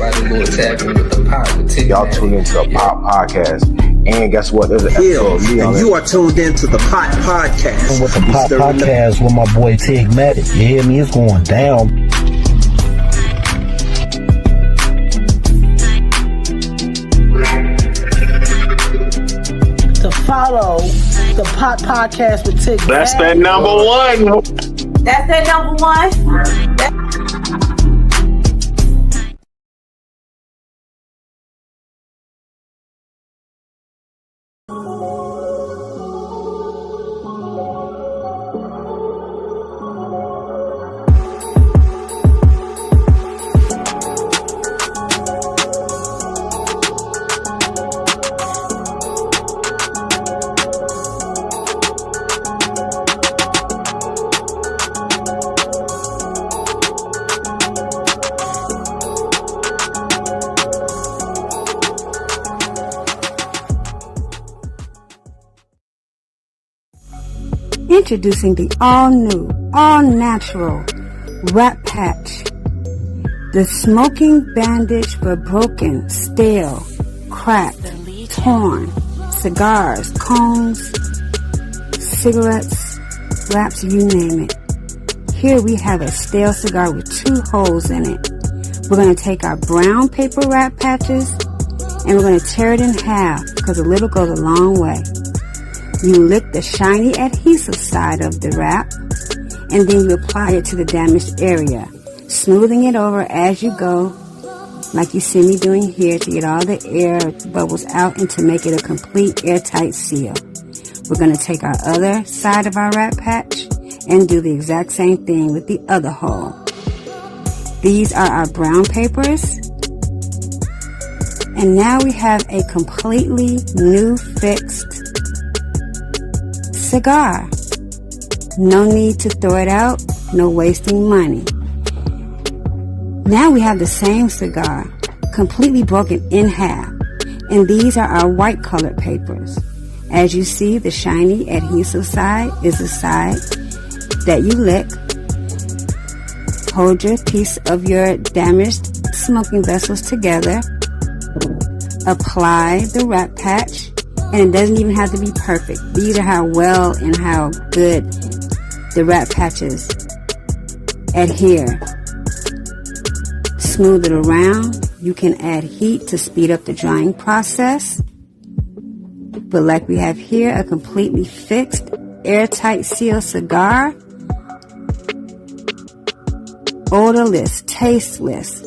Everybody go tapping with the pot with Tigmatic. Y'all tune into the Pop Podcast. And guess what? There's an episode of me on and you are tuned into the Pot Podcast. With the Pot Podcast with my boy Tigmatic. You hear me? It's going down. To follow the Pot Podcast with Tigmatic. That's that number one. That's that number one. Introducing the all-new, all-natural Wrap Patch. The smoking bandage for broken, stale, cracked, torn cigars, cones, cigarettes, wraps, you name it. Here we have a stale cigar with 2 holes in it. We're going to take our brown paper wrap patches and we're going to tear it in half because a little goes a long way. You lick the shiny adhesive side of the wrap, and then you apply it to the damaged area, smoothing it over as you go, like you see me doing here, to get all the air bubbles out and to make it a complete airtight seal. We're going to take our other side of our wrap patch and do the exact same thing with the other hole. These are our brown papers, and now we have a completely new fixed cigar. No need to throw it out, no wasting money. Now we have the same cigar, completely broken in half, and these are our white colored papers. As you see, the shiny adhesive side is the side that you lick. Hold your piece of your damaged smoking vessels together. Apply the wrap patch. And it doesn't even have to be perfect. These are how well and how good the wrap patches adhere. Smooth it around. You can add heat to speed up the drying process. But like we have here, a completely fixed, airtight seal cigar. Odorless, tasteless.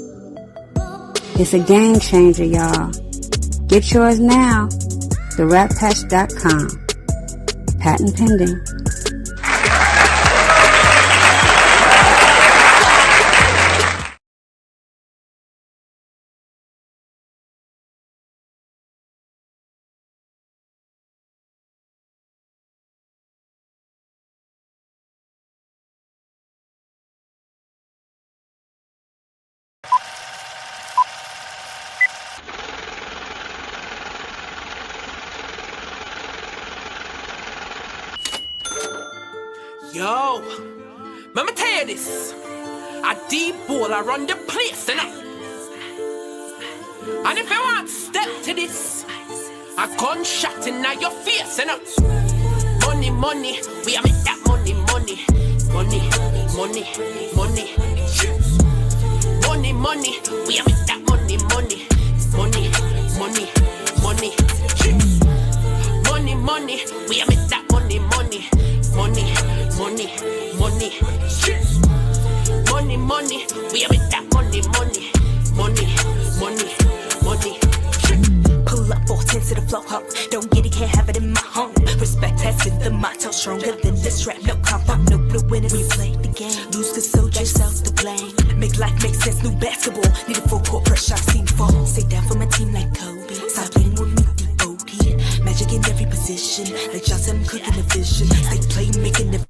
It's a game changer, y'all. Get yours now. TheWrapPatch.com. Patent pending. Yo, let me tell you this. I D-ball, I run the place, and if you want step to this, a gunshot in your face, Money, money, we are make that money, money, money, money, money, money, money, we are make that money, money, money, money, money, money, money, we are make that money, money, money, money, money, money, money, we are make that money, money, money, money, money. Pull up 4 10 to the flow, ho. Don't get it, can't have it in my home. Respect has been the motto, stronger than this rap. No comfort, no blue winners. We play the game, lose the soldier, yourself to blame. Make life make sense, new basketball. Need a full court pressure, I've seen fall. Stay down for my team like Kobe. Stop playing with me, devotee. Magic in every position, like Johnson, I'm cooking the vision. Stay play, making the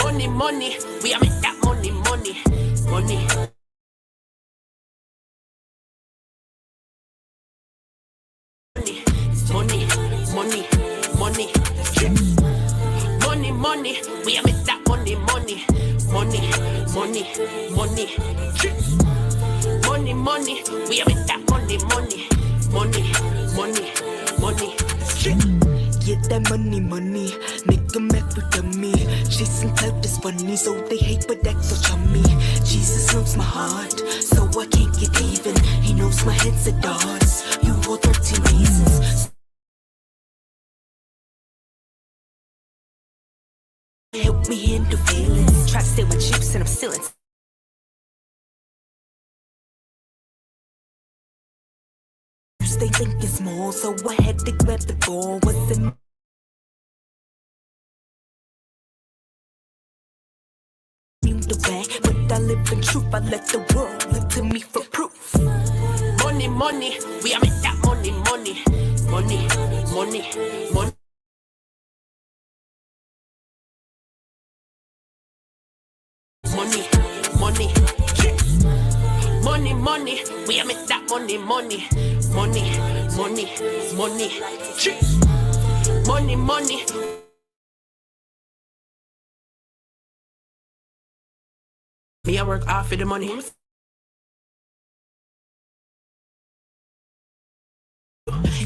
Money, money, we are make that money. money, money, money. Money, money, money, money, money. We are make that money, money, money, money, money, money, money. We are make that money, money, money, money, money. Get that money, money, make them act with dummy. Chasing clout is funny, so they hate but act so chummy. Jesus knows my heart, so I can't get even. He knows my head's a dance. You hold 13 reasons. Help me handle feelings. Try to steal my chips and I'm stealing. They think it's small, so I had to grab the ball. Wasn't the back, but I live in truth. I let the world look to me for proof. Money, money, we are make that money, money, money, money, money. Money, money, money, money, we are make that money, money, money, money, money, money, money. Me, I work hard for the money.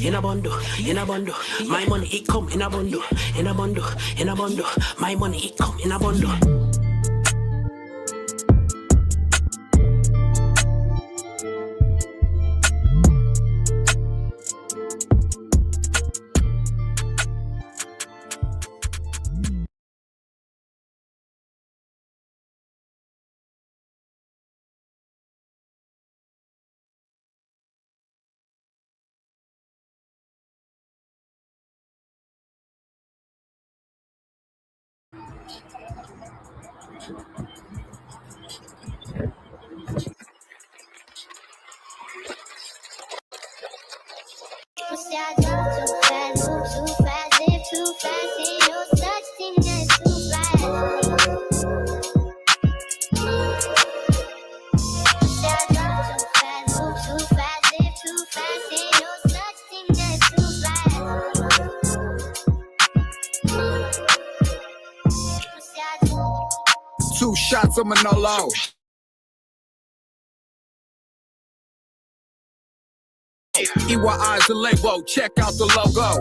In a bundle, in a bundle. My money, it come in a bundle, in a bundle, in a bundle. My money, it come in a bundle. Two shots of Manolo. EYI's the label, check out the logo.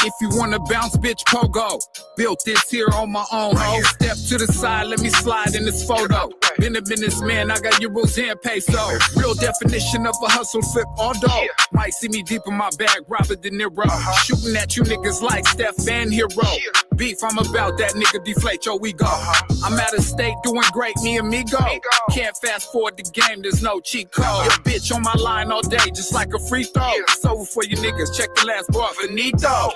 If you wanna bounce, bitch, pogo. Built this here on my own, ho. Step to the side, let me slide in this photo. Been a businessman, I got euros and peso. Real definition of a hustle flip all dough. Might see me deep in my bag, Robert De Niro. Shooting at you niggas like Steph and Hero. Beef, I'm about that nigga, deflate your ego. I'm out of state doing great, me and me go. Can't fast forward the game, there's no cheat code. Your bitch on my line all day, just like a free throw. It's over for you niggas, check the last bar, finito.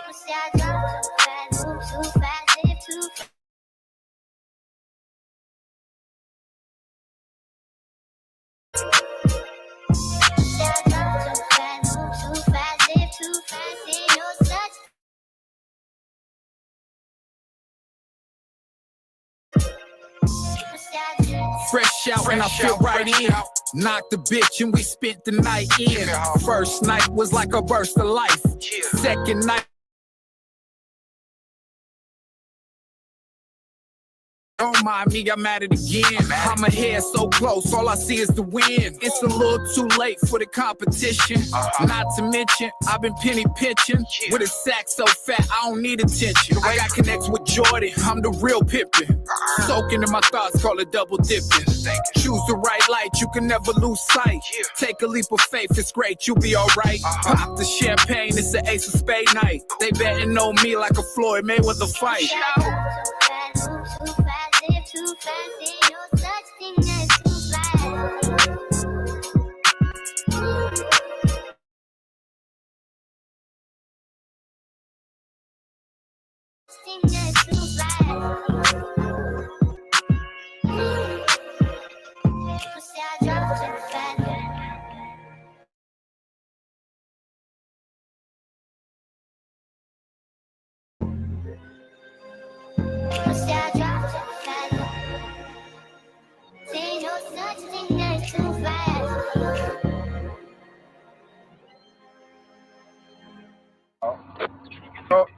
Fresh out and I feel right in. Knocked the bitch and we spent the night in. First night was like a burst of life. Second night. Don't mind me, I'm at it again. I'm ahead so close, all I see is the wind. It's a little too late for the competition. Not to mention, I've been penny pinching. With a sack so fat, I don't need attention. I got connects with Jordan, I'm the real Pippin. Soaking in my thoughts, call it double dipping. Choose the right light, you can never lose sight. Take a leap of faith, it's great, you'll be alright. Pop the champagne, it's the ace of spade night. They betting on me like a Floyd Mayweather fight. Too fast, ain't no such thing as too fast. Thing that's too fast. Say I drop too fast. Say I drop too fast.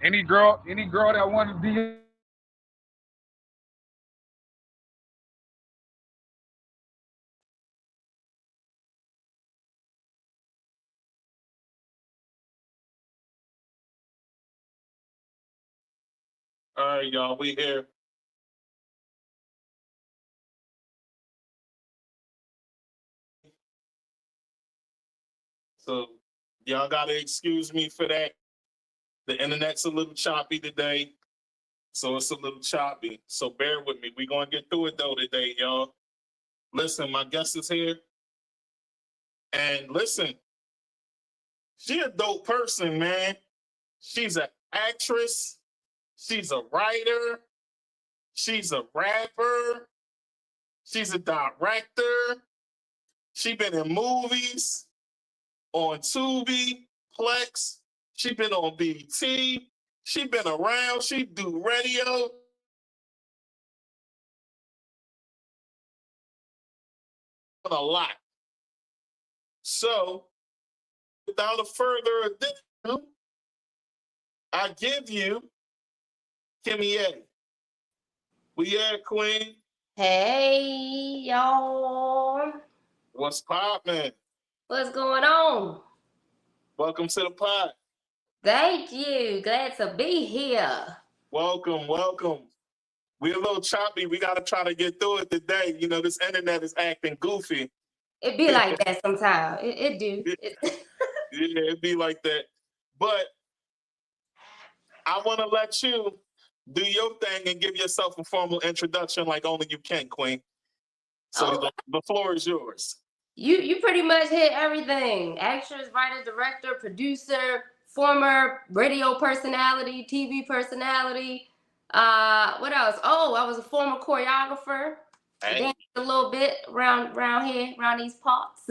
Any girl that wanted to be. All right, y'all, we here. So y'all gotta excuse me for that. The internet's a little choppy today, so it's a little choppy. So bear with me. We're gonna get through it though today, y'all. Listen, my guest is here. And listen, she a dope person, man. She's an actress. She's a writer. She's a rapper. She's a director. She been in movies, on Tubi, Plex. She been on BT. She been around. She do radio. A lot. So, without a further ado, I give you Kimia. We here, Queen. Hey, y'all. What's poppin'? What's going on? Welcome to the pod. Thank you. Glad to be here. Welcome, welcome. We're a little choppy. We got to try to get through it today. You know, this internet is acting goofy. It be like that sometimes. It do. Yeah, it be like that. But I want to let you do your thing and give yourself a formal introduction like only you can, Queen. So the floor is yours. You pretty much hit everything. Actress, writer, director, producer, former radio personality, TV personality. What else? Oh, I was a former choreographer. Hey. Danced a little bit around here, around these parts.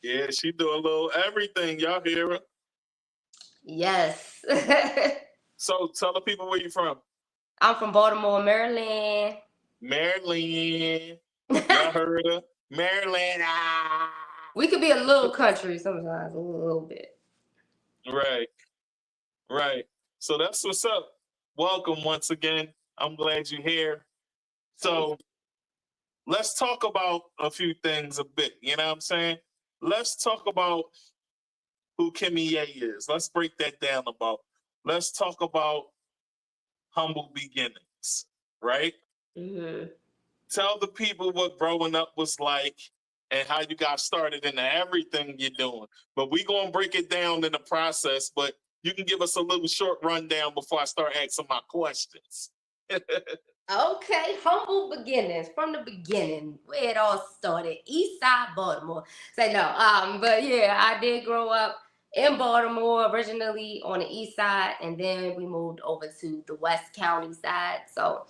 Yeah, she do a little everything. Y'all hear her? Yes. So tell the people where you from. I'm from Baltimore, Maryland. Maryland. Y'all heard her? Maryland. Ah. We could be a little country sometimes, a little bit. Right. Right. So that's what's up. Welcome once again. I'm glad you're here. So let's talk about a few things a bit. You know what I'm saying? Let's talk about who Kimia is. Let's break that down about. Let's talk about humble beginnings, right? Mm-hmm. Tell the people what growing up was like and how you got started into everything you're doing. But we're going to break it down in the process, but you can give us a little short rundown before I start asking my questions. Okay, humble beginnings from the beginning, where it all started, East Side Baltimore. Say no, but yeah, I did grow up in Baltimore, originally on the East Side, and then we moved over to the West County side. So,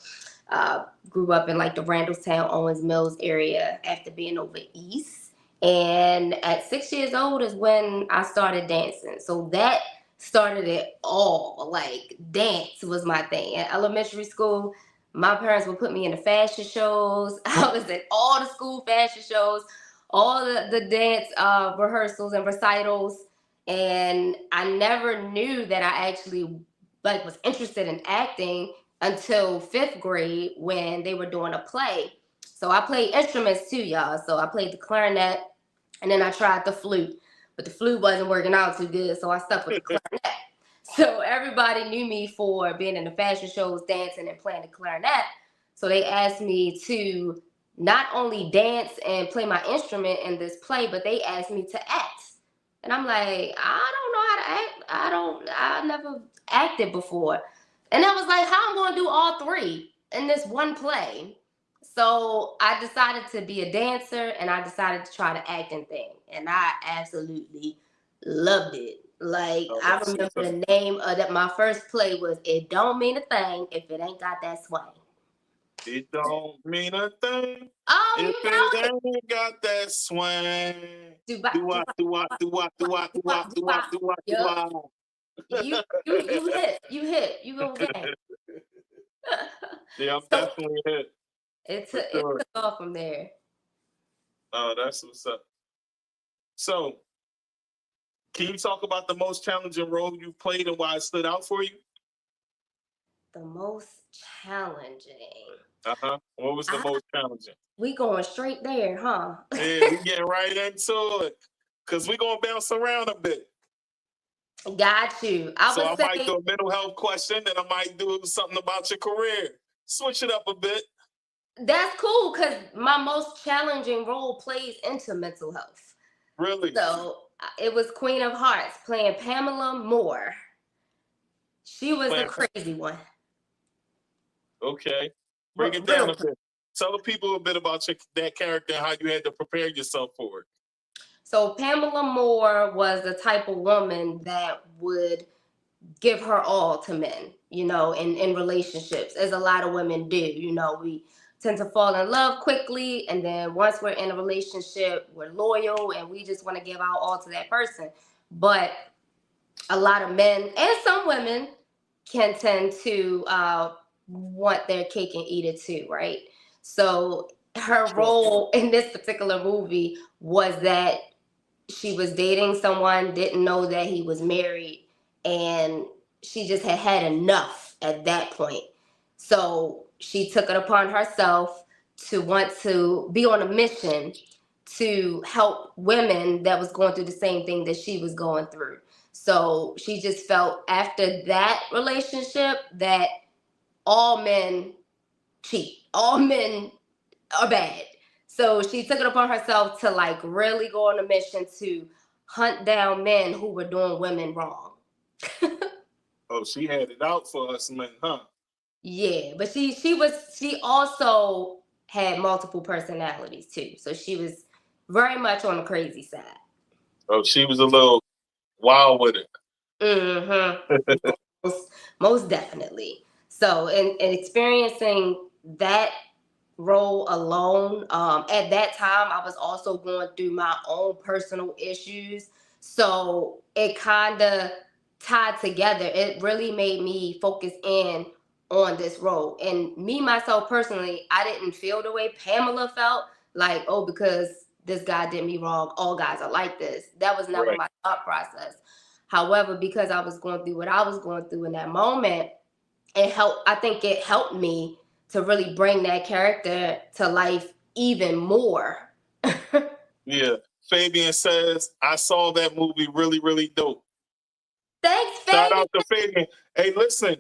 grew up in like the Randallstown, Owens Mills area after being over East. And at 6 years old is when I started dancing. So that started it all. Like dance was my thing. At elementary school, my parents would put me in the fashion shows. I was at all the school fashion shows, all the dance rehearsals and recitals. And I never knew that I actually like was interested in acting until 5th grade when they were doing a play. So I played instruments too, y'all. So I played the clarinet and then I tried the flute, but the flute wasn't working out too good. So I stuck with the clarinet. So everybody knew me for being in the fashion shows, dancing and playing the clarinet. So they asked me to not only dance and play my instrument in this play, but they asked me to act. And I'm like, I don't know how to act. I never acted before. And I was like, how I'm going to do all three in this one play? So I decided to be a dancer and I decided to try the acting thing. And I absolutely loved it. Like, I remember the name of that. My first play was It Don't Mean a Thing If It Ain't Got That Swing. It don't mean a thing if it ain't got that swing. You hit. You go again. Yeah, I'm definitely hit. It took off from there. Oh, that's what's up. So, Can you talk about the most challenging role you've played and why it stood out for you? The most challenging. What was the most challenging? We going straight there, huh? Yeah, we getting right into it. Because we going to bounce around a bit. Got you. I might do a mental health question, and I might do something about your career. Switch it up a bit. That's cool, because my most challenging role plays into mental health. Really? So it was Queen of Hearts playing Pamela Moore. She was a crazy one. Okay. Break it down a bit. Tell the people a bit about that character and how you had to prepare yourself for it. So Pamela Moore was the type of woman that would give her all to men, you know, in relationships, as a lot of women do. You know, we tend to fall in love quickly, and then once we're in a relationship, we're loyal and we just want to give our all to that person. But a lot of men and some women can tend to want their cake and eat it too, right? So her role in this particular movie was that she was dating someone, didn't know that he was married, and she just had enough at that point. So she took it upon herself to want to be on a mission to help women that was going through the same thing that she was going through. So she just felt after that relationship that all men cheat, all men are bad. So she took it upon herself to like really go on a mission to hunt down men who were doing women wrong. Oh, she had it out for us men, huh? Yeah, but she also had multiple personalities too. So she was very much on the crazy side. Oh, she was a little wild with it. Mm-hmm. most definitely. So in experiencing that role alone, at that time I was also going through my own personal issues. So it kind of tied together. It really made me focus in on this role. And me, myself personally, I didn't feel the way Pamela felt, like, oh, because this guy did me wrong, all guys are like this. That was never my thought process. However, because I was going through what I was going through in that moment, I think it helped me to really bring that character to life even more. Yeah. Fabian says, I saw that movie, really, really dope. Thanks, Fabian. Shout out to Fabian. Hey, listen,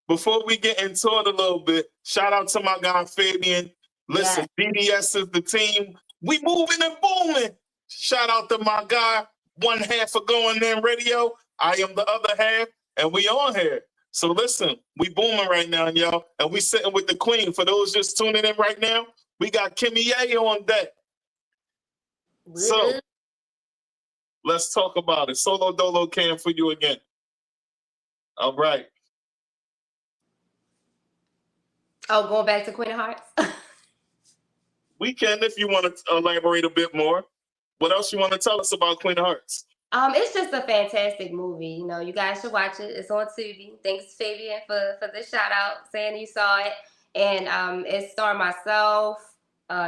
before we get into it a little bit, shout out to my guy, Fabian. Listen, BDS is the team. We moving and booming. Shout out to my guy, one half of Going In Radio. I am the other half, and we on here. So listen, we booming right now, y'all, and we sitting with the queen. For those just tuning in right now, we got Kimia on deck. So let's talk about it. Solo Dolo Cam for you again. All right. Oh, going back to Queen of Hearts? We can if you want to elaborate a bit more. What else you want to tell us about Queen of Hearts? It's just a fantastic movie. You know, you guys should watch it. It's on Tubi. Thanks, Fabian, for the shout out, saying you saw it. And it starred myself,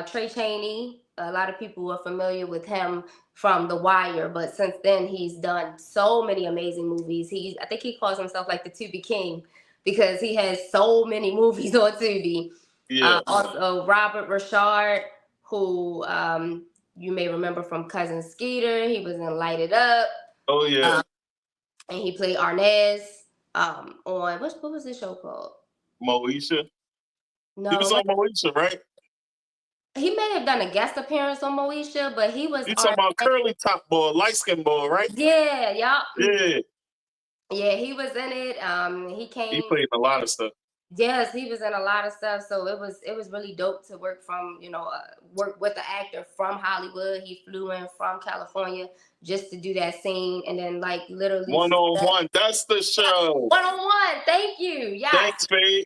Trey Chaney. A lot of people are familiar with him from The Wire, but since then he's done so many amazing movies. I think he calls himself like the Tubi King because he has so many movies on Tubi. Yeah. Also, Robert Richard, who you may remember from Cousin Skeeter. He was in Light It Up. Oh, yeah. And he played Arnez on, what was this show called? Moesha? No. He was on Moesha, right? He may have done a guest appearance on Moesha, but he was... You talking about curly top boy, light skin boy, right? Yeah, y'all. Yeah. Yeah, he was in it. He played a lot of stuff. Yes, he was in a lot of stuff. So it was really dope to work work with an actor from Hollywood. He flew in from California just to do that scene, and then like literally one-on-one. That's the show. One-on-one. Thank you. Yeah. Thanks, babe.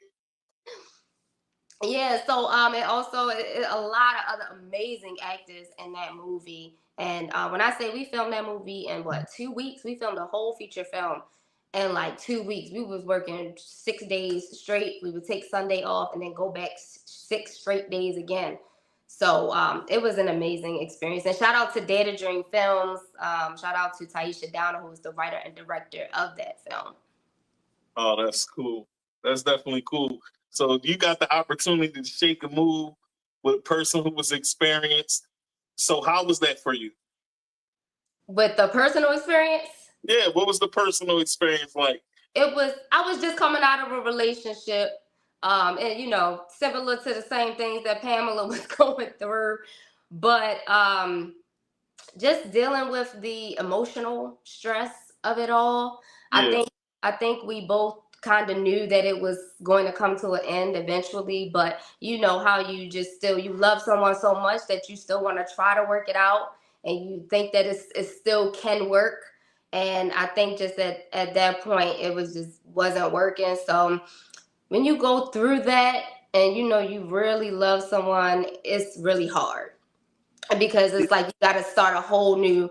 Yeah. So it also a lot of other amazing actors in that movie. And when I say we filmed that movie in 2 weeks, we filmed a whole feature film. In like 2 weeks, we was working 6 days straight. We would take Sunday off and then go back 6 straight days again. So it was an amazing experience. And shout out to Data Dream Films. Shout out to Taisha Downer, who was the writer and director of that film. Oh, that's cool. That's definitely cool. So you got the opportunity to shake a move with a person who was experienced. So how was that for you? With the personal experience? Yeah, what was the personal experience like? I was just coming out of a relationship, and you know, similar to the same things that Pamela was going through, but just dealing with the emotional stress of it all. Yeah. I think we both kind of knew that it was going to come to an end eventually, but you know how you just still, you love someone so much that you still want to try to work it out, and you think that it still can work. And I think just at that point, it wasn't working. So when you go through that and you know you really love someone, it's really hard, because it's like you got to start a whole new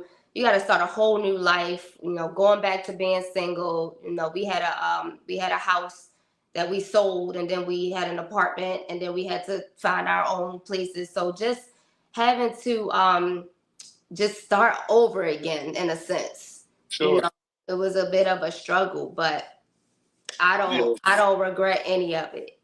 life. You know, going back to being single. You know, we had a house that we sold, and then we had an apartment, and then we had to find our own places. So just having to just start over again in a sense. Sure. You know, it was a bit of a struggle, but I don't regret any of it.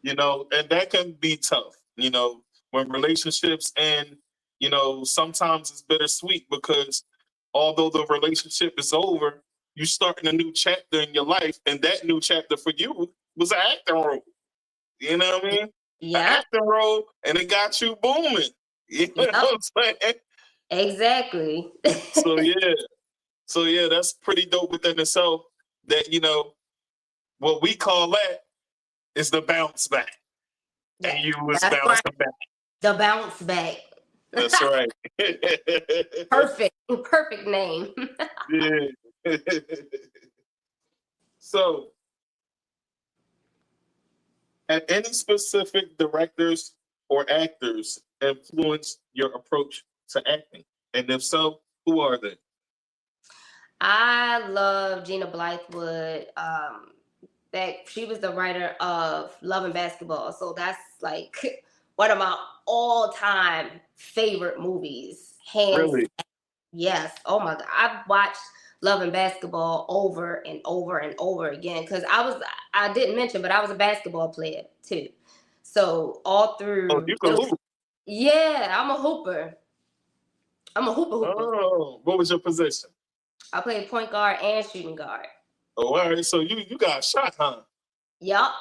You know, and that can be tough, you know, when relationships end, you know, sometimes it's bittersweet, because although the relationship is over, you're starting a new chapter in your life, and that new chapter for you was an acting role. You know what I mean? Yeah. An acting role, and it got you booming. You know what I'm saying? Exactly. So yeah, that's pretty dope within itself. That, you know, what we call that is the bounce back. And you was bouncing back. The bounce back. That's right. Perfect name. Yeah. So, have any specific directors or actors influenced your approach to acting? And if so, who are they? I love Gina Blythewood. That she was the writer of Love and Basketball. So that's like one of my all-time favorite movies. Really? Yes. Oh my God. I've watched Love and Basketball over and over and over again, because I didn't mention, but I was a basketball player too. So all through. Oh, you can hoop. Yeah, I'm a hooper. Oh, what was your position? I played point guard and shooting guard. Oh, all right. So you got a shot, huh? Yup.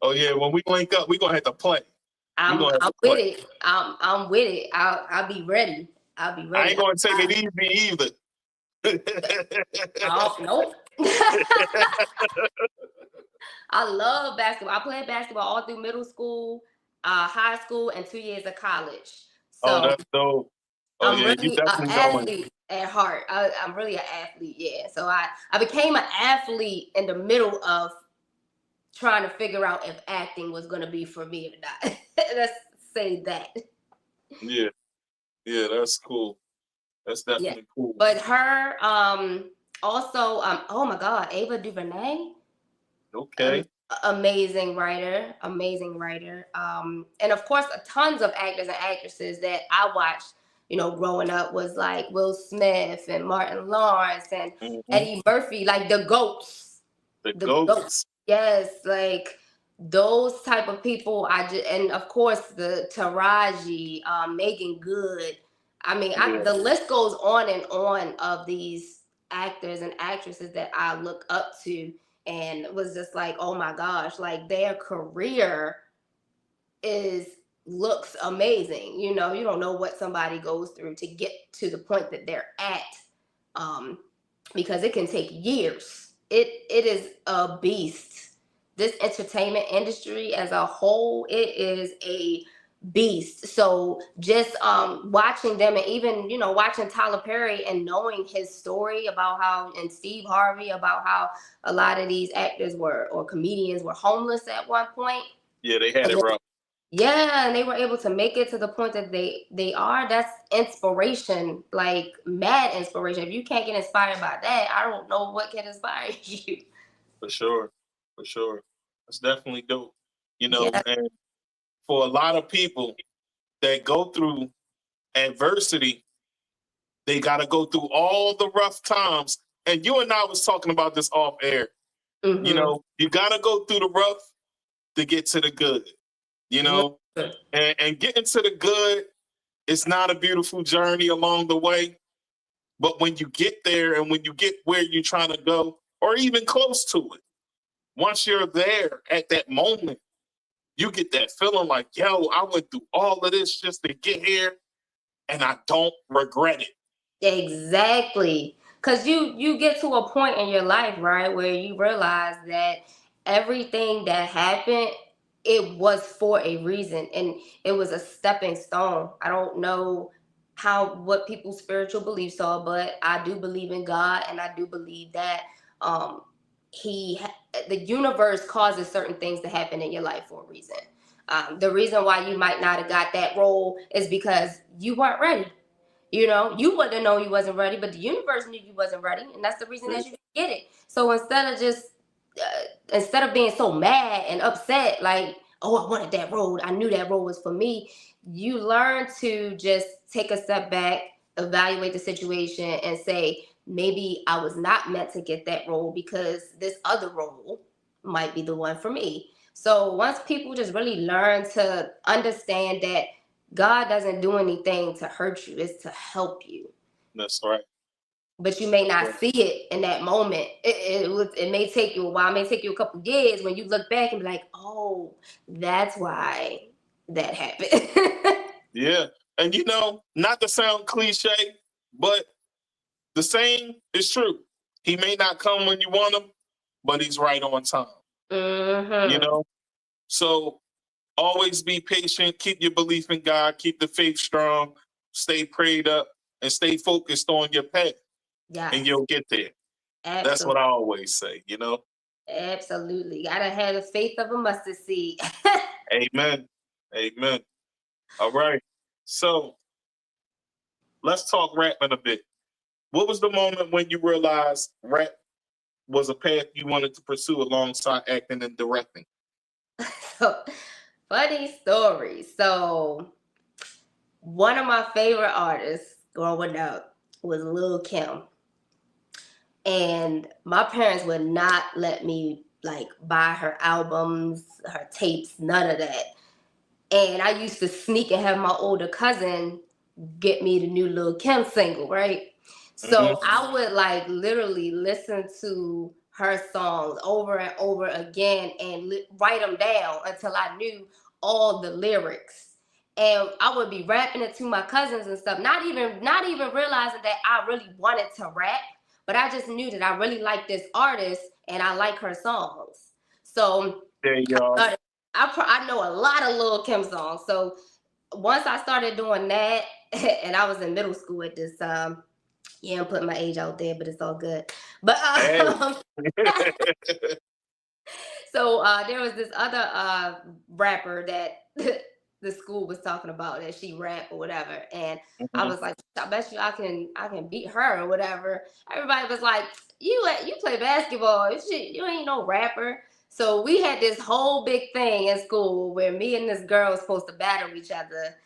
Oh yeah. When we link up, we're gonna have to play. I'm with it. I'm with it. I'll be ready. I'll be ready. I ain't gonna take it easy either. Oh, nope. I love basketball. I played basketball all through middle school, high school, and 2 years of college. So that's dope. Oh, I'm really an athlete at heart. I'm really an athlete, yeah. So I became an athlete in the middle of trying to figure out if acting was going to be for me or not. Let's say that. Yeah, that's cool. That's definitely cool. But her, also, oh my God, Ava DuVernay. Okay. Amazing writer. And of course, tons of actors and actresses that I watched, you know, growing up, was like Will Smith and Martin Lawrence and Eddie Murphy, like the GOATs. The GOATs. Yes, like those type of people. And of course the Taraji, Megan Good. I mean, the list goes on and on of these actors and actresses that I look up to, and it was just like, oh my gosh, like their career looks amazing. You know, you don't know what somebody goes through to get to the point that they're at, because it can take years. It is a beast. This entertainment industry as a whole, it is a beast. So just watching them, and even, you know, watching Tyler Perry and knowing his story about how, and Steve Harvey, about how a lot of these actors or comedians were homeless at one point. Yeah, they had it rough. Yeah, and they were able to make it to the point that they are. That's inspiration, like mad inspiration. If you can't get inspired by that, I don't know what can inspire you. For sure. That's definitely dope. You know, and for a lot of people, that go through adversity, they got to go through all the rough times. And you and I was talking about this off air. Mm-hmm. You know, you got to go through the rough to get to the good, you know, and getting to the good is not a beautiful journey along the way. But when you get there and when you get where you're trying to go, or even close to it, once you're there at that moment, you get that feeling like, yo, I went through all of this just to get here and I don't regret it. Exactly. Because you get to a point in your life, right, where you realize that everything that happened, it was for a reason, and it was a stepping stone. I don't know what people's spiritual beliefs are, but I do believe in God, and I do believe that the universe causes certain things to happen in your life for a reason. The reason why you might not have got that role is because you weren't ready. You know, you wouldn't have known you wasn't ready, but the universe knew you wasn't ready, and that's the reason that you didn't get it. So instead of being so mad and upset, like, oh, I wanted that role, I knew that role was for me, you learn to just take a step back, evaluate the situation, and say, maybe I was not meant to get that role because this other role might be the one for me. So once people just really learn to understand that God doesn't do anything to hurt you, it's to help you. That's right. But you may not see it in that moment. It may take you a while, it may take you a couple years when you look back and be like, oh, that's why that happened. Yeah. And you know, not to sound cliche, but the saying is true. He may not come when you want him, but he's right on time. Mm-hmm. You know? So always be patient, keep your belief in God, keep the faith strong, stay prayed up, and stay focused on your path. Yes. And you'll get there. Absolutely. That's what I always say, you know? Absolutely. Gotta have the faith of a mustard seed. Amen. Amen. All right. So let's talk rapping a bit. What was the moment when you realized rap was a path you wanted to pursue alongside acting and directing? So, funny story. So, one of my favorite artists growing up was Lil' Kim. And my parents would not let me like buy her albums, her tapes, none of that. And I used to sneak and have my older cousin get me the new Lil' Kim single, right? So I would like literally listen to her songs over and over again and write them down until I knew all the lyrics. And I would be rapping it to my cousins and stuff, not even realizing that I really wanted to rap, but I just knew that I really liked this artist and I like her songs. So there you go. I know a lot of Lil' Kim songs. So once I started doing that, and I was in middle school at this time. Yeah, I'm putting my age out there, but it's all good. But so there was this other rapper that the school was talking about that she rap or whatever, and I was like, I bet you I can beat her or whatever. Everybody was like, you play basketball, you ain't no rapper. So we had this whole big thing in school where me and this girl was supposed to battle each other.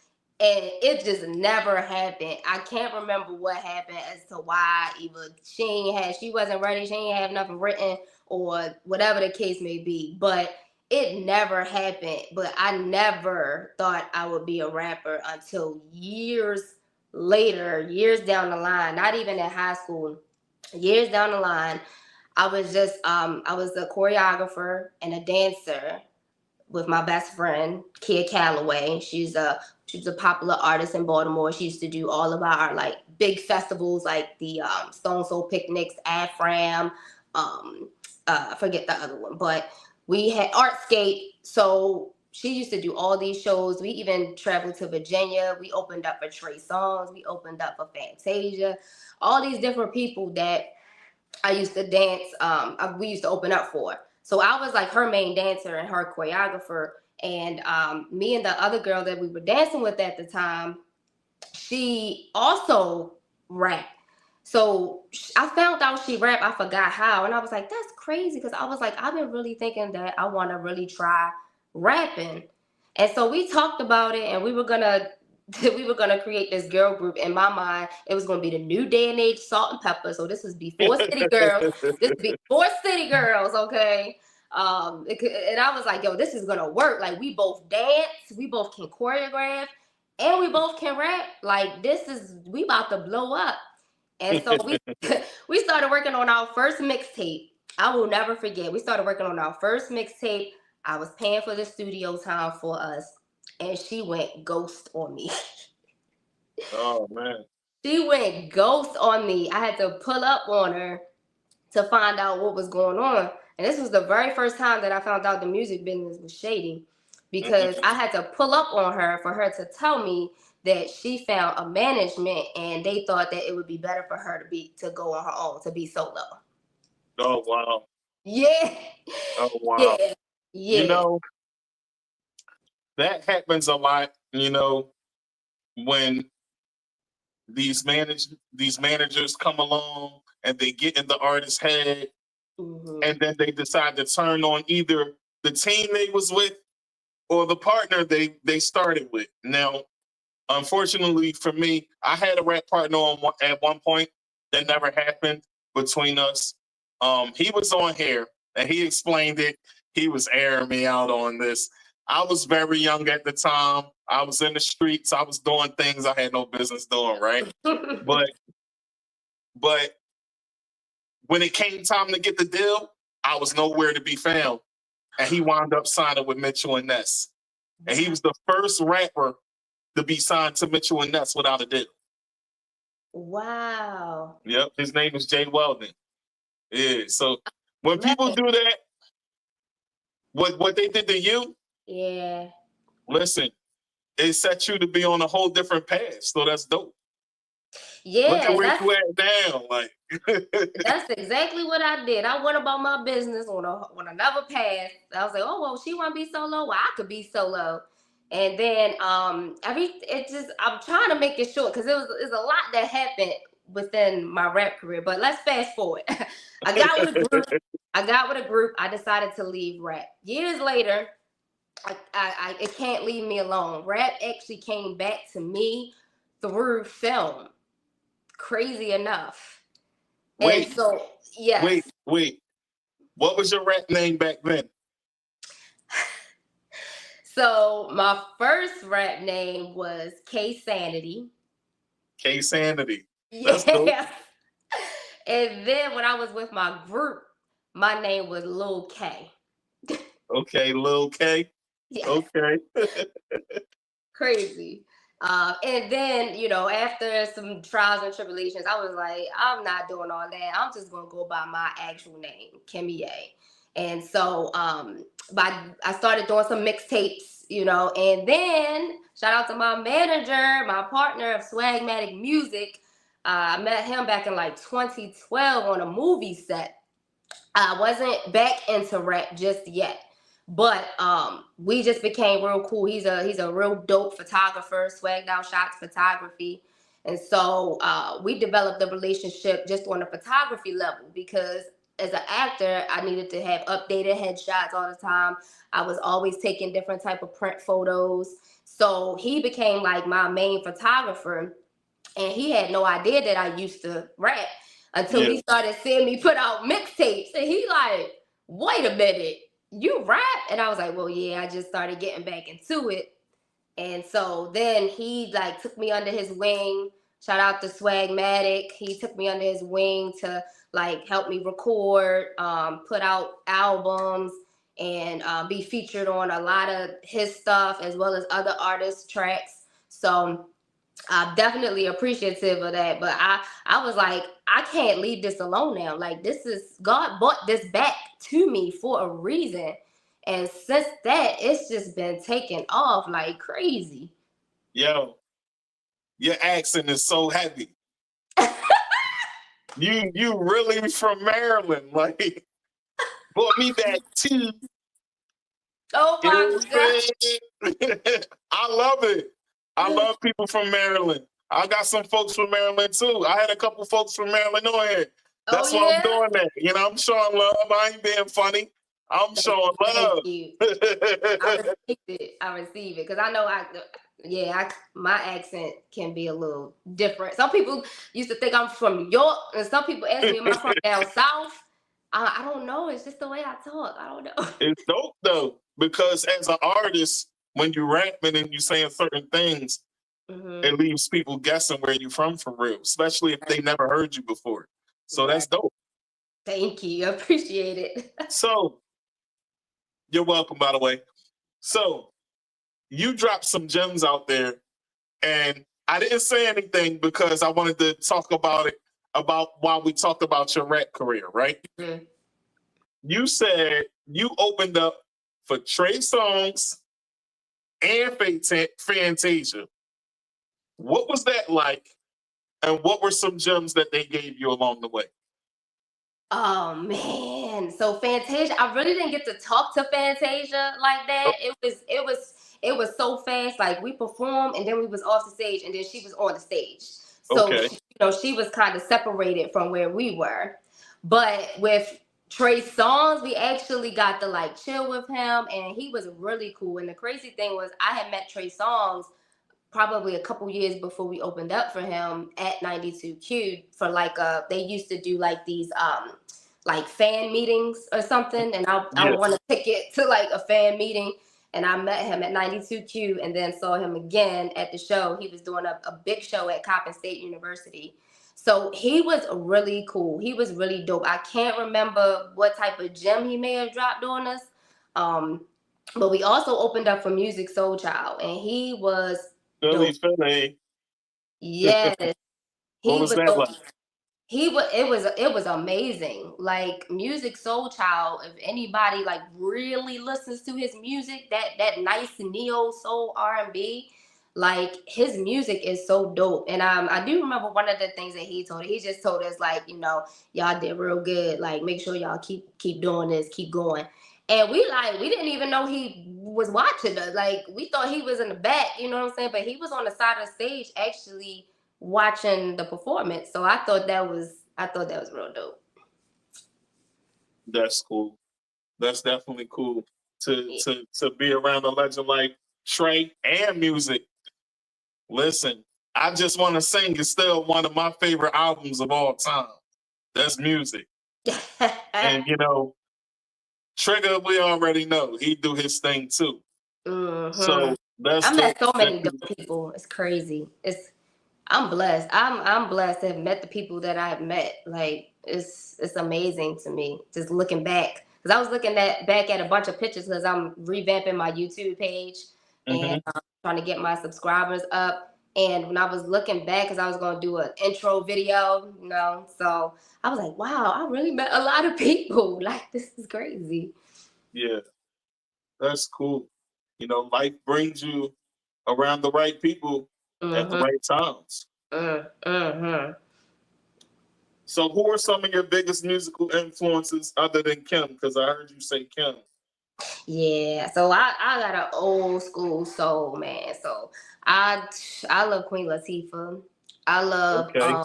And it just never happened. I can't remember what happened as to why either she wasn't ready, she ain't have nothing written, or whatever the case may be. But it never happened. But I never thought I would be a rapper until years later, years down the line, not even in high school, years down the line. I was a choreographer and a dancer with my best friend, Kia Calloway. She's a popular artist in Baltimore. She used to do all of our like big festivals like the Stone Soul Picnics, AFRAM, I forget the other one, but we had Artscape. So she used to do all these shows. We even traveled to Virginia. We opened up for Trey Songz. We opened up for Fantasia. All these different people that I used to dance, we used to open up for. So I was like her main dancer and her choreographer. And me and the other girl that we were dancing with at the time, she also rapped. So I found out she rapped. I forgot how. And I was like, that's crazy. Because I was like, I've been really thinking that I want to really try rapping. And so we talked about it and we were going to we were gonna create this girl group. In my mind, it was gonna be the new day and age Salt and Pepper. So this was before City Girls. This was before City Girls, okay? And I was like, yo, this is gonna work. Like, we both dance, we both can choreograph, and we both can rap. Like, we about to blow up. And so we started working on our first mixtape. I will never forget. We started working on our first mixtape. I was paying for the studio time for us, and she went ghost on me. Oh, man. She went ghost on me. I had to pull up on her to find out what was going on. And this was the very first time that I found out the music business was shady, because I had to pull up on her for her to tell me that she found a management and they thought that it would be better for her to go on her own, to be solo. Oh, wow. Yeah. Oh, wow. Yeah. You know, that happens a lot, you know, when these managers come along and they get in the artist's head, and then they decide to turn on either the team they was with or the partner they started with. Now, unfortunately for me, I had a rap partner at one point. That never happened between us. He was on here and he explained it. He was airing me out on this. I was very young at the time. I was in the streets. I was doing things I had no business doing, right? But when it came time to get the deal, I was nowhere to be found. And he wound up signing with Mitchell and Ness. And he was the first rapper to be signed to Mitchell and Ness without a deal. Wow. Yep, his name is Jay Weldon. Yeah, so when people do that, what they did to you, yeah, listen, it set you to be on a whole different path. So that's dope. Yeah, look at where you at now. Like that's exactly what I did. I went about my business on another path. I was like, oh well, she want to be solo. Well, I could be solo. And then I'm trying to make it short because it's a lot that happened within my rap career. But let's fast forward. I got with a group. I decided to leave rap. Years later, it can't leave me alone. Rap actually came back to me through film. Crazy enough. Wait. And so, yes. Wait. What was your rap name back then? So my first rap name was K Sanity. K Sanity. That's dope. And then when I was with my group, my name was Lil K. Okay, Lil K. Yes. Okay. Crazy. And then, after some trials and tribulations, I was like, I'm not doing all that. I'm just going to go by my actual name, Kimia. And so I started doing some mixtapes, and then shout out to my manager, my partner of Swagmatic Music. I met him back in like 2012 on a movie set. I wasn't back into rap just yet. But we just became real cool. He's a real dope photographer, swagged out shots photography. And so we developed a relationship just on a photography level because as an actor, I needed to have updated headshots all the time. I was always taking different type of print photos. So he became like my main photographer. And he had no idea that I used to rap until he started seeing me put out mixtapes. And he like, wait a minute. You rap? And I was like, well, yeah, I just started getting back into it. And so then he like took me under his wing. Shout out to Swagmatic. He took me under his wing to like help me record, put out albums, and be featured on a lot of his stuff as well as other artists' tracks. So I'm definitely appreciative of that. But I was like, I can't leave this alone now. Like God brought this back to me for a reason. And since that, it's just been taking off like crazy. Yo, your accent is so heavy. You really from Maryland. Like, brought me back too. Oh my God. I love it. I love people from Maryland. I got some folks from Maryland too. I had a couple folks from Maryland on here. That's why I'm doing that. I'm showing love. I ain't being funny. I'm showing love. Thank you. I receive it. Because I know Yeah, my accent can be a little different. Some people used to think I'm from New York, and some people ask me, am I from down south? I don't know. It's just the way I talk. I don't know. It's dope though, because as an artist, when you're rapping and you're saying certain things, it leaves people guessing where you're from for real, especially if they never heard you before. So that's dope. Thank you. I appreciate it. So, you're welcome, by the way. So, you dropped some gems out there, and I didn't say anything because I wanted to talk about it while we talked about your rap career, right? Mm-hmm. You said you opened up for Trey Songz and Fantasia. What was that like? And what were some gems that they gave you along the way? Oh man. So Fantasia, I really didn't get to talk to Fantasia like that. It was so fast. Like we performed and then we was off the stage and then she was on the stage. So she was kind of separated from where we were. But with Trey Songz, we actually got to like chill with him and he was really cool. And the crazy thing was I had met Trey Songz probably a couple years before we opened up for him at 92Q for like they used to do like these like fan meetings or something, and I won a ticket to like a fan meeting, and I met him at 92Q and then saw him again at the show. He was doing a big show at Coppin State University. So he was really cool. He was really dope. I can't remember what type of gem he may have dropped on us. But we also opened up for Music Soul Child, and he was Philly. Yes. What was that like? It was amazing. Like Music Soul Child, if anybody like really listens to his music, that nice neo soul R&B, like his music is so dope. And I do remember one of the things that he just told us like, y'all did real good. Like make sure y'all keep doing this, keep going. And we didn't even know he was watching us. Like we thought he was in the back, you know what I'm saying? But he was on the side of the stage actually watching the performance. So I thought that was real dope. That's cool. That's definitely cool to be around a legend like Trey and music. Listen, I Just Want to Sing is still one of my favorite albums of all time. That's music. And Trigger, we already know he do his thing too. So I met so many dope people. It's crazy. I'm blessed. I'm blessed to have met the people that I've met. Like it's amazing to me just looking back, because I was looking back at a bunch of pictures because I'm revamping my YouTube page and trying to get my subscribers up. And when I was looking back, because I was going to do an intro video, so I was like, wow, I really met a lot of people. Like, this is crazy. Yeah, that's cool. Life brings you around the right people at the right times. So who are some of your biggest musical influences other than Kim? Because I heard you say Kim. Yeah, so I got an old school soul, man. So I love Queen Latifah. I love I'm trying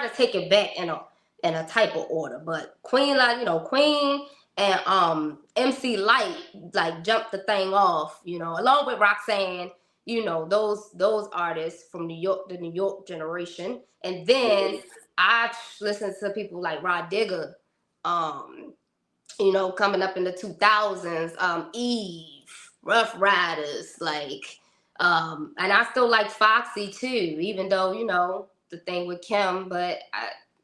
to take it back in a type of order, but Queen, Queen and MC Light like jumped the thing off, along with Roxanne, those artists from New York, the New York generation. And then I listened to people like Rod Digger, coming up in the 2000s, Eve, Rough Riders, like, and I still like Foxy too, even though, the thing with Kim, but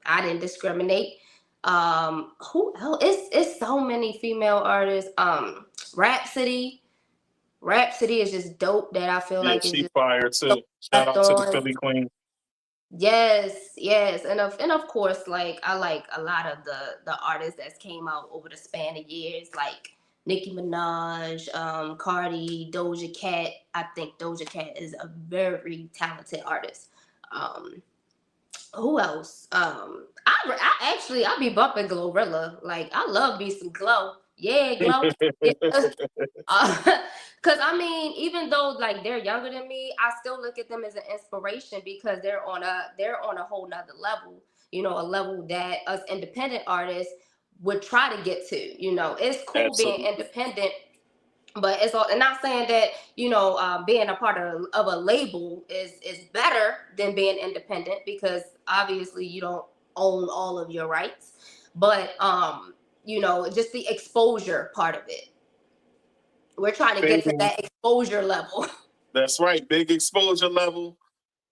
I didn't discriminate. Who else? It's so many female artists. Rhapsody is just dope that I feel like she's fire too. Shout out to the Philly Queen. Yes, and of course, like I like a lot of the artists that came out over the span of years, like Nicki Minaj, Cardi, Doja Cat. I think Doja Cat is a very talented artist. Who else? I be bumping Glorilla. Like I love me some Glow. Yeah, Glow. Because I mean, even though like they're younger than me, I still look at them as an inspiration because they're on a whole nother level. A level that us independent artists would try to get to. It's cool being independent, But it's all, and not saying that, being a part of a label is better than being independent, because obviously you don't own all of your rights. But just the exposure part of it. We're trying to get to that exposure level. That's right, big exposure level.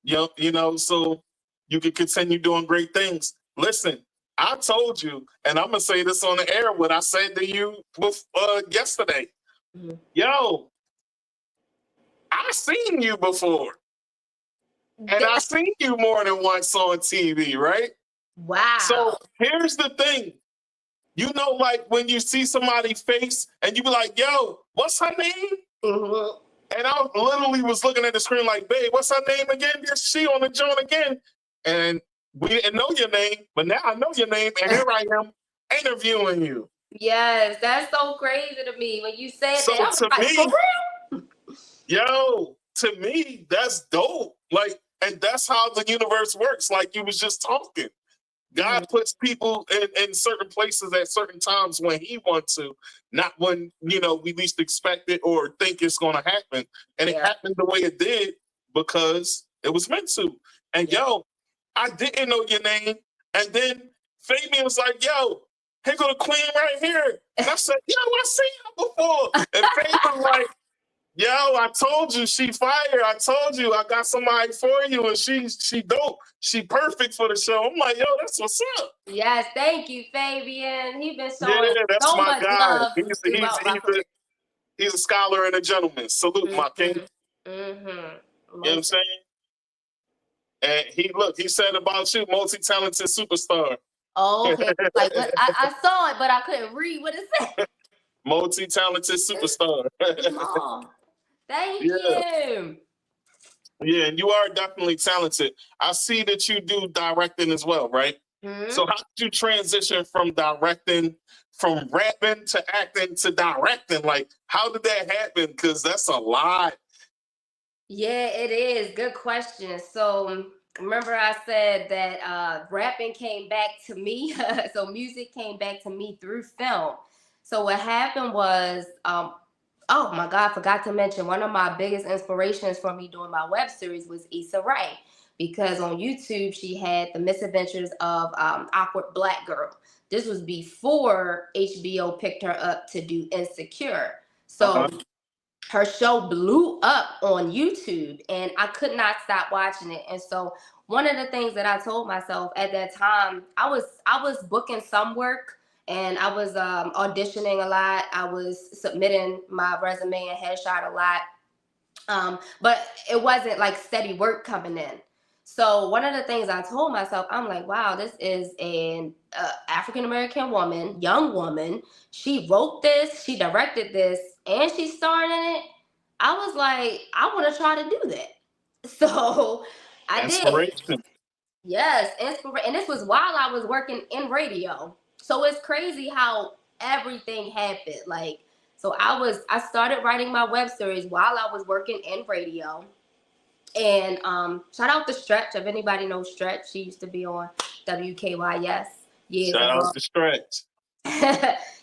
So you can continue doing great things. Listen, I told you, and I'm gonna say this on the air, what I said to you yesterday. Mm-hmm. Yo, I seen you before, and I seen you more than once on TV, right? Wow. So here's the thing. Like when you see somebody's face and you be like, yo, what's her name? Mm-hmm. And I literally was looking at the screen like, babe, what's her name again? Yes, she on the joint again. And we didn't know your name, but now I know your name, and here I am interviewing you. Yes, that's so crazy to me when you said So that. to me, to me, that's dope. Like, and that's how the universe works. Like you was just talking. God puts people in certain places at certain times when he wants to, not when, we least expect it or think it's going to happen. And it happened the way it did because it was meant to. And I didn't know your name. And then Fabian was like, yo, here go the queen right here. And I said, yo, I seen her before. And Fabian was like, yo, I told you she fire. I told you I got somebody for you, and she dope. She perfect for the show. I'm like, yo, that's what's up. Yes, thank you, Fabian. He's been showing that's so my much guy. love. He's a scholar and a gentleman. Salute, my king. Mm-hmm. You know what I'm saying? And he said about you, multi-talented superstar. Oh, okay. Like I saw it, but I couldn't read what it said. Multi-talented superstar. Oh, thank you. Yeah, and you are definitely talented. I see that you do directing as well, right? Mm-hmm. So how did you transition from rapping to acting to directing? Like, how did that happen? Because that's a lot. Yeah, it is. Good question. So remember I said that rapping came back to me. So music came back to me through film. So what happened was, oh my God, I forgot to mention, one of my biggest inspirations for me doing my web series was Issa Rae, because on YouTube, she had The Misadventures of Awkward Black Girl. This was before HBO picked her up to do Insecure. So her show blew up on YouTube, and I could not stop watching it. And so one of the things that I told myself at that time, I was booking some work, and I was auditioning a lot. I was submitting my resume and headshot a lot. But it wasn't like steady work coming in. So one of the things I told myself, I'm like, wow, this is an African-American woman, young woman. She wrote this, she directed this, and she starred in it. I was like, I want to try to do that. So I did. Yes, inspiration. And this was while I was working in radio. So it's crazy how everything happened. Like, so I started writing my web series while I was working in radio. And shout out to Stretch. If anybody knows Stretch, she used to be on WKYS. Shout out to Stretch.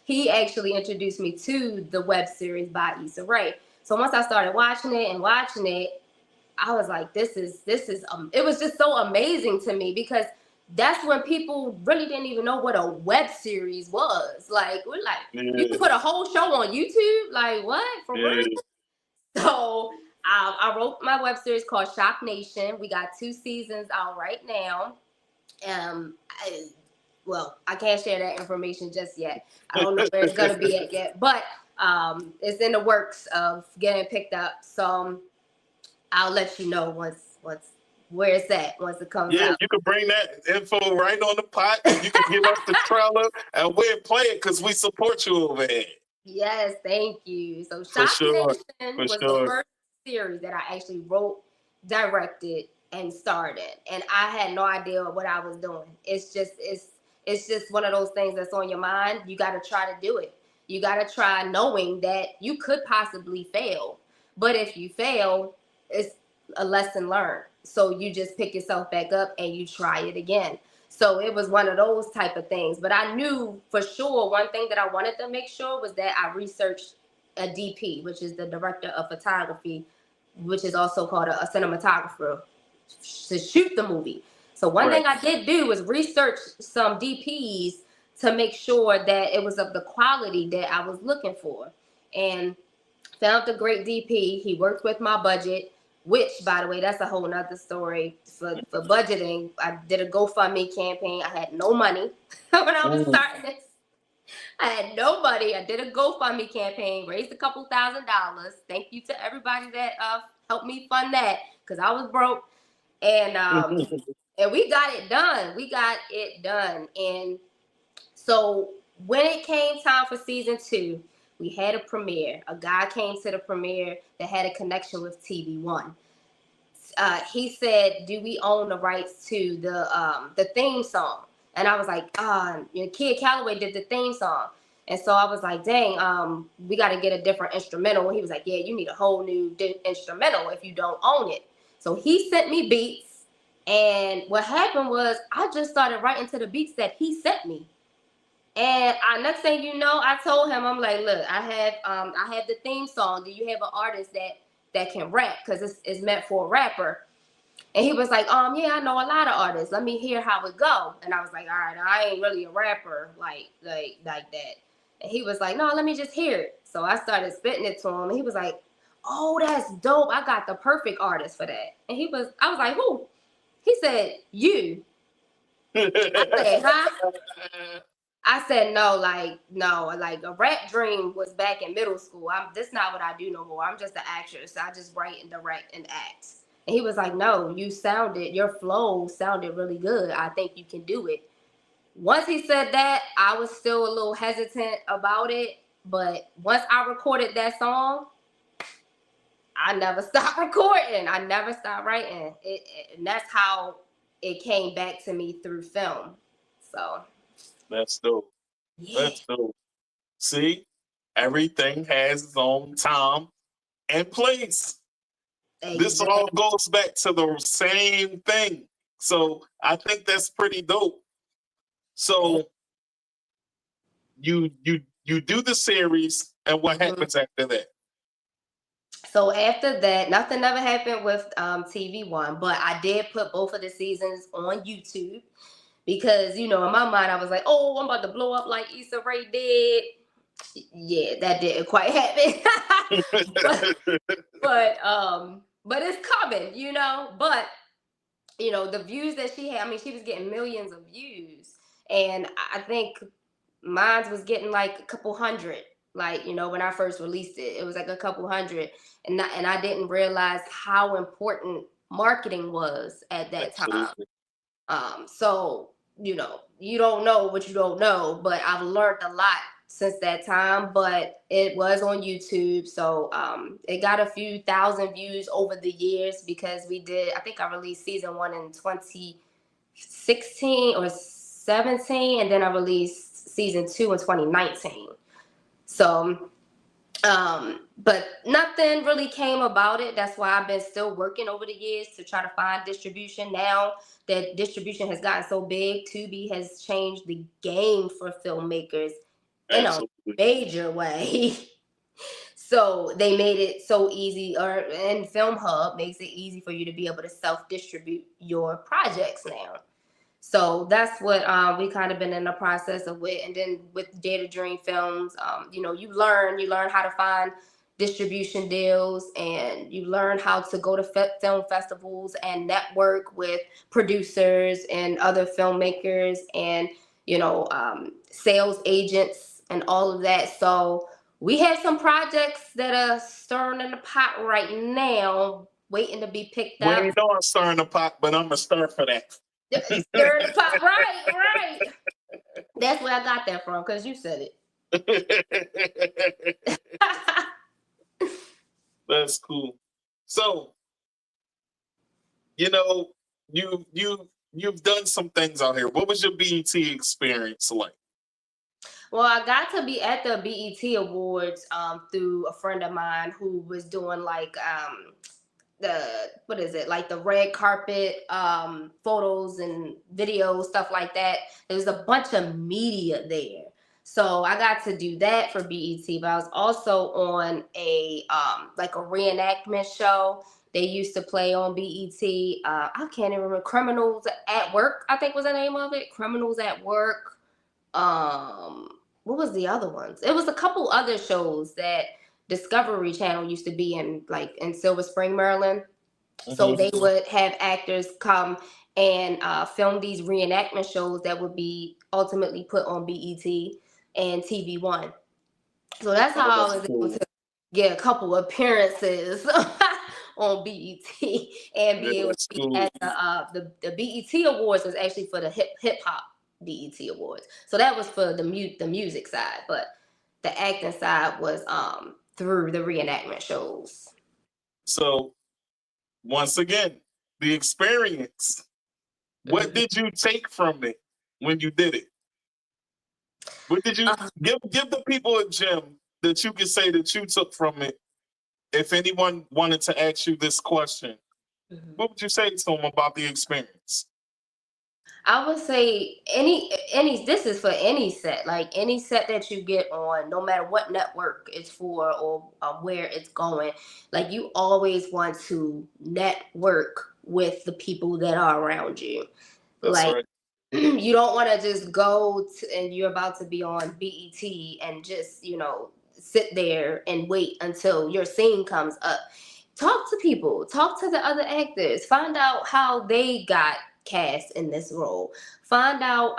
He actually introduced me to the web series by Issa Rae. So once I started watching it, I was like, this is it was just so amazing to me, because that's when people really didn't even know what a web series was. Like, we're like, you can put a whole show on YouTube? Like, what? For real? So I wrote my web series called Roc Nation. We got 2 seasons out right now. I can't share that information just yet. I don't know where it's gonna be at yet, but it's in the works of getting picked up. So I'll let you know once where it's at once it comes out. Yeah, you can bring that info right on the pot, and you can give us the trailer, and we'll play it because we support you over here. Yes, thank you. So Roc Nation was the first series that I actually wrote, directed, and starred in, and I had no idea what I was doing. It's just one of those things that's on your mind. You got to try to do it. You got to try, knowing that you could possibly fail, but if you fail, it's a lesson learned. So you just pick yourself back up and you try it again. So it was one of those type of things. But I knew for sure one thing that I wanted to make sure was that I researched a DP, which is the director of photography, which is also called a cinematographer, to shoot the movie. So one thing I did do was research some DPs to make sure that it was of the quality that I was looking for, and found a great DP. He worked with my budget, which, by the way, that's a whole nother story for budgeting. I did a GoFundMe campaign. I had no money when I was starting this. I had no money. I did a GoFundMe campaign, raised a couple $1,000. Thank you to everybody that helped me fund that, because I was broke. And and we got it done. We got it done. And so when it came time for season 2, we had a premiere. A guy came to the premiere that had a connection with TV1. He said, "Do we own the rights to the theme song?" And I was like, Kid Calloway did the theme song. And so I was like, dang, we got to get a different instrumental. And he was like, yeah, you need a whole new instrumental if you don't own it. So he sent me beats. And what happened was I just started writing to the beats that he sent me. And next thing you know, I told him, I'm like, look, I have the theme song. Do you have an artist that can rap? Because it's meant for a rapper. And he was like, yeah, I know a lot of artists. Let me hear how it go. And I was like, all right, I ain't really a rapper like that. And he was like, no, let me just hear it. So I started spitting it to him. And he was like, oh, that's dope. I got the perfect artist for that. And I was like, who? He said, you. I said, huh? I said, no, like a rap dream was back in middle school. This not what I do no more. I'm just an actress. I just write and direct and act. And he was like, no, your flow sounded really good. I think you can do it. Once he said that, I was still a little hesitant about it. But once I recorded that song, I never stopped recording. I never stopped writing. And that's how it came back to me through film. So. That's dope. Yeah. That's dope. See, everything has its own time and place. This all goes back to the same thing. So I think that's pretty dope. So you do the series, and what happens after that? So after that, nothing ever happened with TV1, but I did put both of the seasons on YouTube because, in my mind, I was like, oh, I'm about to blow up like Issa Rae did. Yeah, that didn't quite happen. But it's coming, But, the views that she had, she was getting millions of views. And I think mine was getting like a couple hundred. Like, when I first released it, it was like a couple hundred. And I didn't realize how important marketing was at that time. So, you don't know what you don't know, but I've learned a lot since that time, but it was on YouTube. So it got a few thousand views over the years because I think I released season 1 in 2016 or 17, and then I released season 2 in 2019. So, but nothing really came about it. That's why I've been still working over the years to try to find distribution. Now that distribution has gotten so big, Tubi has changed the game for filmmakers in a major way. So they made it so easy, and Film Hub makes it easy for you to be able to self-distribute your projects now. So that's what we kind of been in the process of it. And then with Data Dream Films, you learn how to find distribution deals, and you learn how to go to film festivals and network with producers and other filmmakers and, sales agents and all of that. So we have some projects that are stirring in the pot right now, waiting to be picked up. We ain't doing stirring the pot, but I'm going to stir for that. Stir the pot, right. That's where I got that from, because you said it. That's cool. So, you've done some things out here. What was your BET experience like? Well, I got to be at the BET Awards through a friend of mine who was doing like the red carpet photos and videos, stuff like that. There was a bunch of media there. So I got to do that for BET, but I was also on a like a reenactment show they used to play on BET. I can't even remember. Criminals at Work, I think was the name of it. Criminals at Work. What was the other ones? It was a couple other shows that Discovery Channel used to be in, like in Silver Spring, Maryland. So they would have actors come and film these reenactment shows that would be ultimately put on BET and TV One. So that's how I was able to get a couple appearances on BET and be able to be at the BET Awards was actually for the hip hop BET Awards. So that was for the music side, but the acting side was through the reenactment shows. So once again, the experience. What did you take from it when you did it? What did you give the people a gem that you could say that you took from it? If anyone wanted to ask you this question, what would you say to them about the experience? I would say any this is for any set, like any set that you get on, no matter what network it's for or where it's going, like you always want to network with the people that are around you. That's like right. You don't want to just go and you're about to be on BET and just, sit there and wait until your scene comes up. Talk to people, talk to the other actors, find out how they got cast in this role. Find out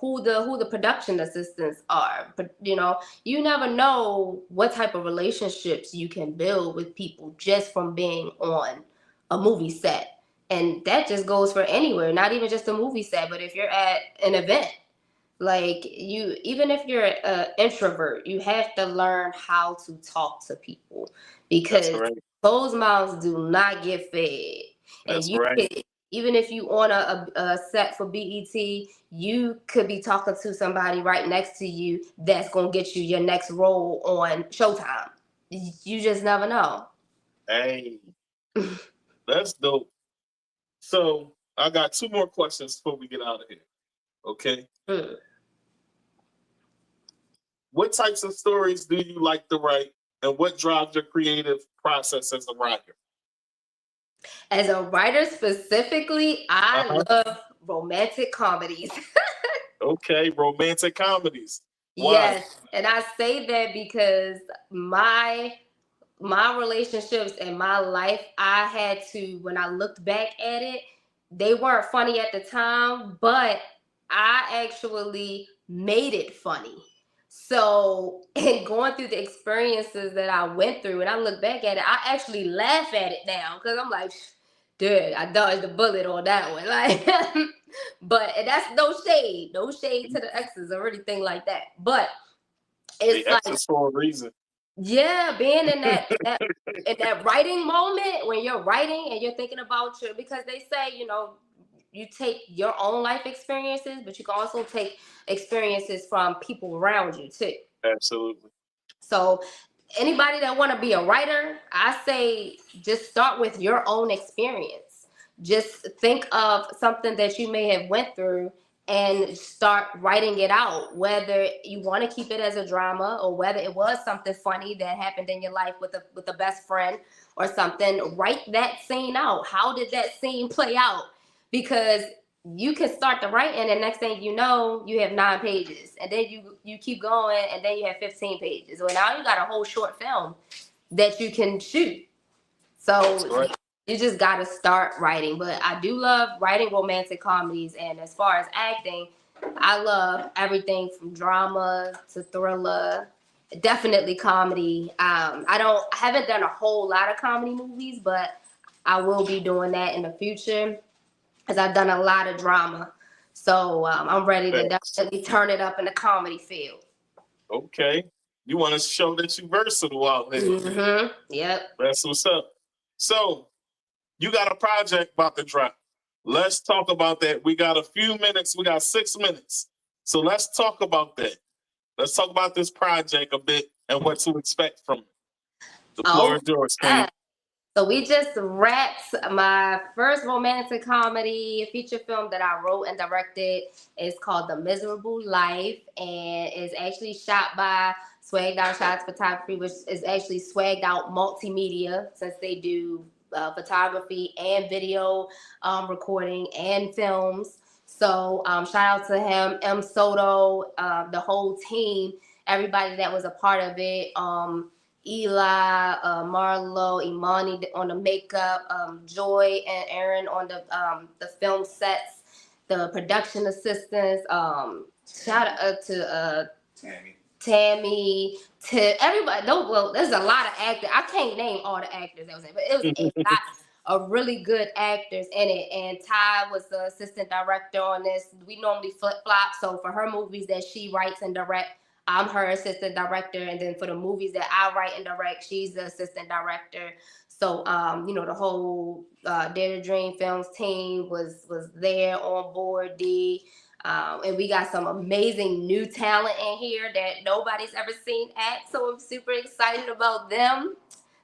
who the production assistants are. But you never know what type of relationships you can build with people just from being on a movie set. And that just goes for anywhere, not even just a movie set, but if you're at an event, like even if you're an introvert, you have to learn how to talk to people because those mouths do not get fed. That's Even if you on a set for BET, you could be talking to somebody right next to you that's going to get you your next role on Showtime. You just never know. Hey, that's dope. So I got two more questions before we get out of here. Okay. What types of stories do you like to write, and what drives your creative process as a writer? As a writer specifically, I love romantic comedies. Okay, romantic comedies. Why? Yes, and I say that because my relationships and my life, I had to, when I looked back at it, they weren't funny at the time, but I actually made it funny. So, in going through the experiences that I went through, and I look back at it, I actually laugh at it now because I'm like, dude, I dodged the bullet on that one. Like, but and that's no shade to the exes or anything like that. But it's the exes for a reason. Yeah, being in that in that writing moment when you're writing and you're thinking about because they say, you take your own life experiences, but you can also take experiences from people around you too. Absolutely. So anybody that want to be a writer, I say just start with your own experience. Just think of something that you may have went through and start writing it out, whether you want to keep it as a drama or whether it was something funny that happened in your life with a best friend or something. Write that scene out. How did that scene play out? Because you can start the writing and next thing you know, you have 9 pages and then you keep going and then you have 15 pages. Well, now you got a whole short film that you can shoot. So you just got to start writing. But I do love writing romantic comedies. And as far as acting, I love everything from drama to thriller, definitely comedy. I haven't done a whole lot of comedy movies, but I will be doing that in the future because I've done a lot of drama. So I'm ready to definitely turn it up in the comedy field. Okay. You want to show that you're versatile out there. Yep. That's what's up. So you got a project about to drop. Let's talk about that. We got a few minutes. We got 6 minutes. So let's talk about that. Let's talk about this project a bit and what to expect from it. The floor is yours, Kim. So we just wrapped my first romantic comedy feature film that I wrote and directed. It's called The Miserable Life, and it's actually shot by Swagged Out Shots Photography, which is actually Swagged Out Multimedia, since they do photography and video recording and films. So shout out to him, M. Soto, the whole team, everybody that was a part of it. Eli, Marlo, Imani on the makeup, Joy and Aaron on the film sets, the production assistants. Shout out to Tammy, to everybody. No, well, there's a lot of actors. I can't name all the actors that was in, but it was a lot of really good actors in it. And Ty was the assistant director on this. We normally flip flop, so for her movies that she writes and directs, I'm her assistant director, and then for the movies that I write and direct, she's the assistant director. So, the whole Dare to Dream Films team was there on board. And we got some amazing new talent in here that nobody's ever seen act. So I'm super excited about them.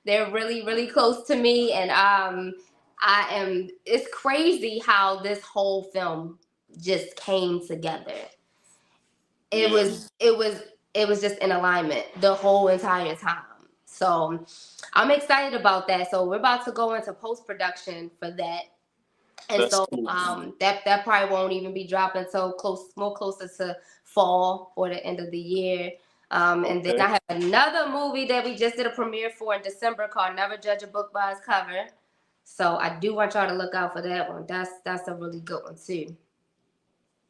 They're really, really close to me, and it's crazy how this whole film just came together. It was just in alignment the whole entire time. So I'm excited about that. So we're about to go into post-production for that. And that's so cool. That probably won't even be dropping until more closer to fall or the end of the year. And then I have another movie that we just did a premiere for in December called Never Judge a Book by Its Cover. So I do want y'all to look out for that one. That's a really good one too.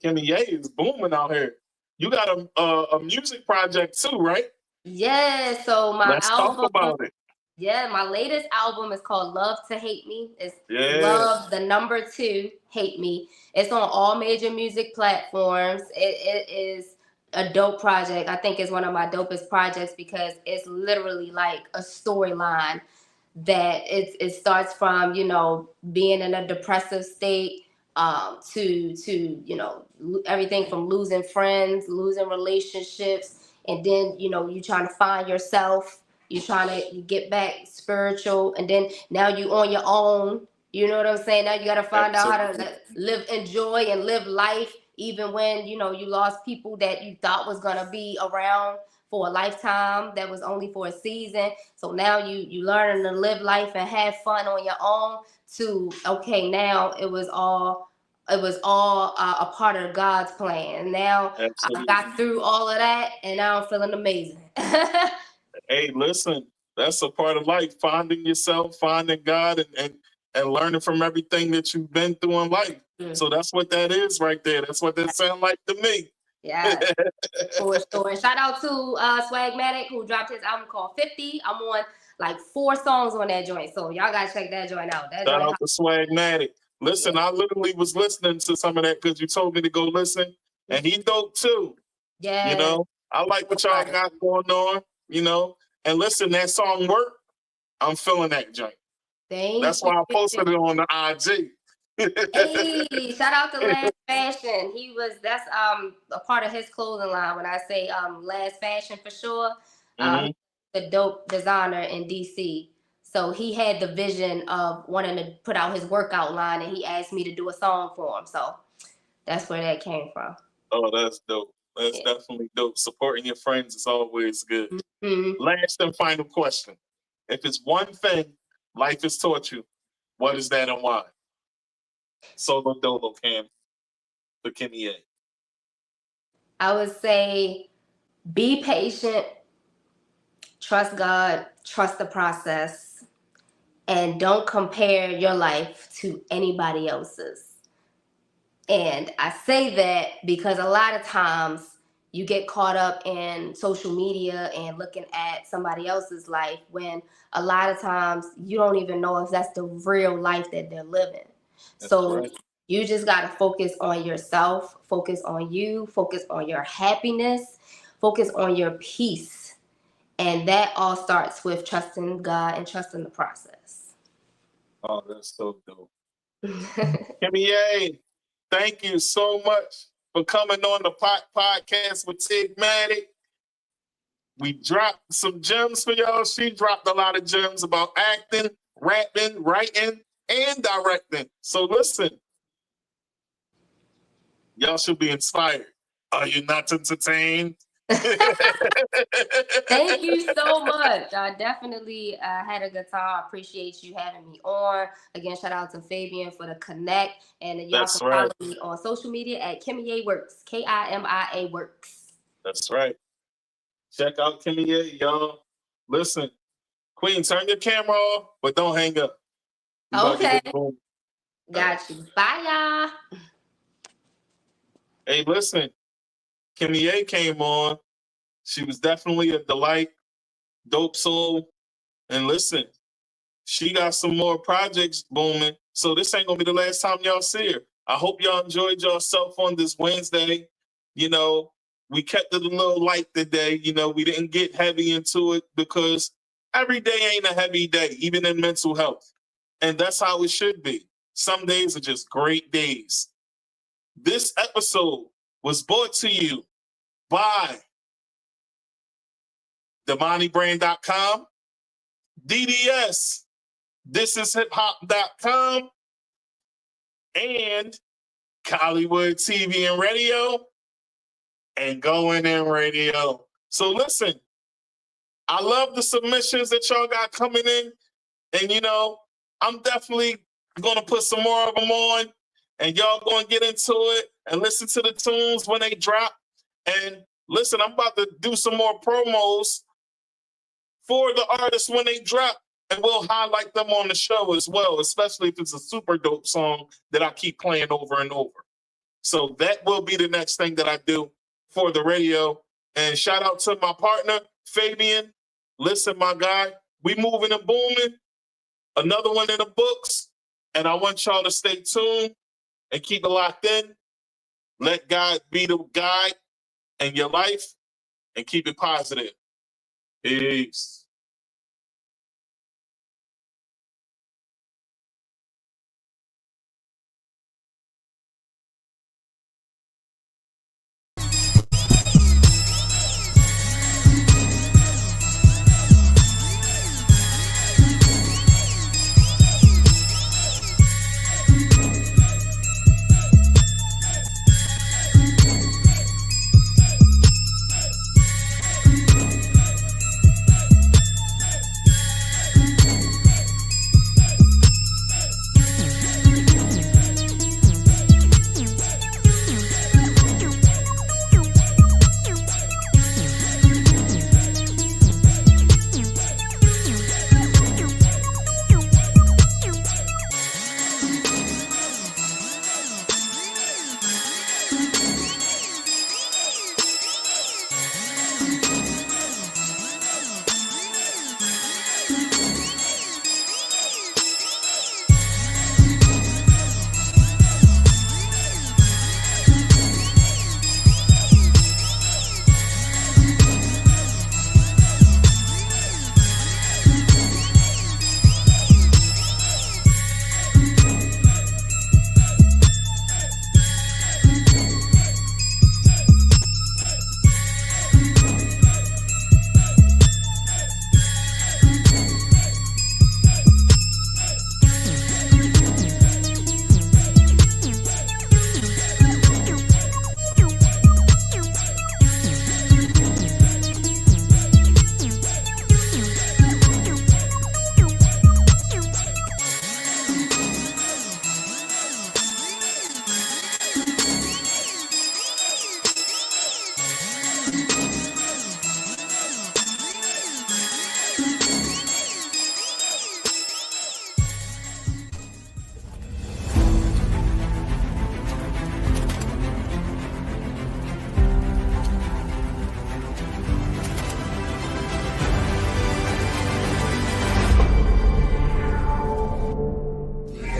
Kimia is booming out here. You got a music project too, right? Yeah. So let's talk about it. Yeah, my latest album is called Love to Hate Me. It's Love, the number 2, Hate Me. It's on all major music platforms. It is a dope project. I think it's one of my dopest projects because it's literally like a storyline that it starts from, being in a depressive state to everything from losing friends, losing relationships, and then, you trying to find yourself. You're trying to get back spiritual, and then now you on your own. You know what I'm saying? Now you got to find out how to enjoy and live life, even when, you lost people that you thought was going to be around for a lifetime that was only for a season. So now you learning to live life and have fun on your own to, okay, now it was all a part of God's plan. Now I got through all of that, and now I'm feeling amazing. Hey, listen, that's a part of life, finding yourself, finding God, and learning from everything that you've been through in life. So that's what that is right there. That's what that sounds like to me. Yeah, for sure. And shout out to Swagmatic, who dropped his album called 50. I'm on like 4 songs on that joint. So y'all got to check that joint out. Shout out to Swagmatic. Listen, I literally was listening to some of that because you told me to go listen. And he dope too. Yeah. I like what y'all got going on. And listen, that song Work, I'm feeling that joint. That's why I posted it on the IG. Hey, shout out to Last Fashion. That's a part of his clothing line. When I say Last Fashion for sure, the dope designer in DC. So he had the vision of wanting to put out his workout line, and he asked me to do a song for him. So that's where that came from. Oh, that's dope. That's definitely dope. Supporting your friends is always good. Last and final question. If it's one thing life has taught you, what is that and why? Solo Dolo Cam for Kimia. I would say be patient, trust God, trust the process, and don't compare your life to anybody else's. And I say that because a lot of times you get caught up in social media and looking at somebody else's life when a lot of times you don't even know if that's the real life that they're living. So you just got to focus on yourself, focus on you, focus on your happiness, focus on your peace. And that all starts with trusting God and trusting the process. Oh, that's so dope. Kimia, thank you so much for coming on the podcast with Tigmatic. We dropped some gems for y'all. She dropped a lot of gems about acting, rapping, writing, and directing. So listen, y'all should be inspired. Are you not entertained? Thank you so much. I definitely had a good time. I appreciate you having me on. Again, shout out to Fabian for the connect. And y'all That's can right. follow me on social media at Kimia Works. Kimia Works. That's right. Check out Kimia, y'all. Listen, Queen, turn your camera off, but don't hang up. Okay. Got you. Bye, y'all. Hey, listen. Kimia came on. She was definitely a delight, dope soul. And listen, she got some more projects booming. So this ain't gonna be the last time y'all see her. I hope y'all enjoyed yourself on this Wednesday. You know, we kept it a little light today. You know, we didn't get heavy into it because every day ain't a heavy day, even in mental health. And that's how it should be. Some days are just great days. This episode was brought to you by TheMoneyBrain.com, DDS, ThisIsHipHop.com, and Hollywood TV and Radio, and Going In Radio. So listen, I love the submissions that y'all got coming in, and you know, I'm definitely gonna put some more of them on, and y'all gonna get into it and listen to the tunes when they drop. And listen, I'm about to do some more promos for the artists when they drop, and we'll highlight them on the show as well, especially if it's a super dope song that I keep playing over and over. So that will be the next thing that I do for the radio. And shout out to my partner, Fabian. Listen, my guy, we moving and booming. Another one in the books. And I want y'all to stay tuned and keep it locked in. Let God be the guide in your life and keep it positive. Peace.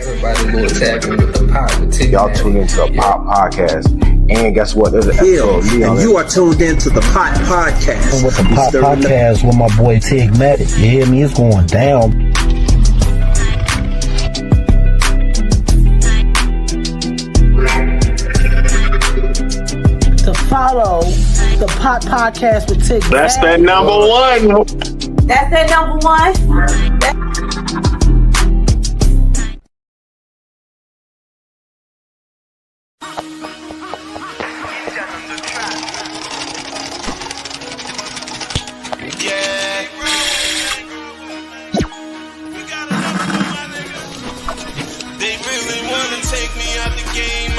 Everybody go tapping with the pot. Y'all tune into the Pop Podcast. And guess what? There's an episode of me on and you are tuned into the Pot Podcast. With the Pop Podcast with my boy Tigmatic. You hear me? It's going down. To follow the Pot Podcast with Tigmatic. That's that number one. That's that number one. wanna take me out the game.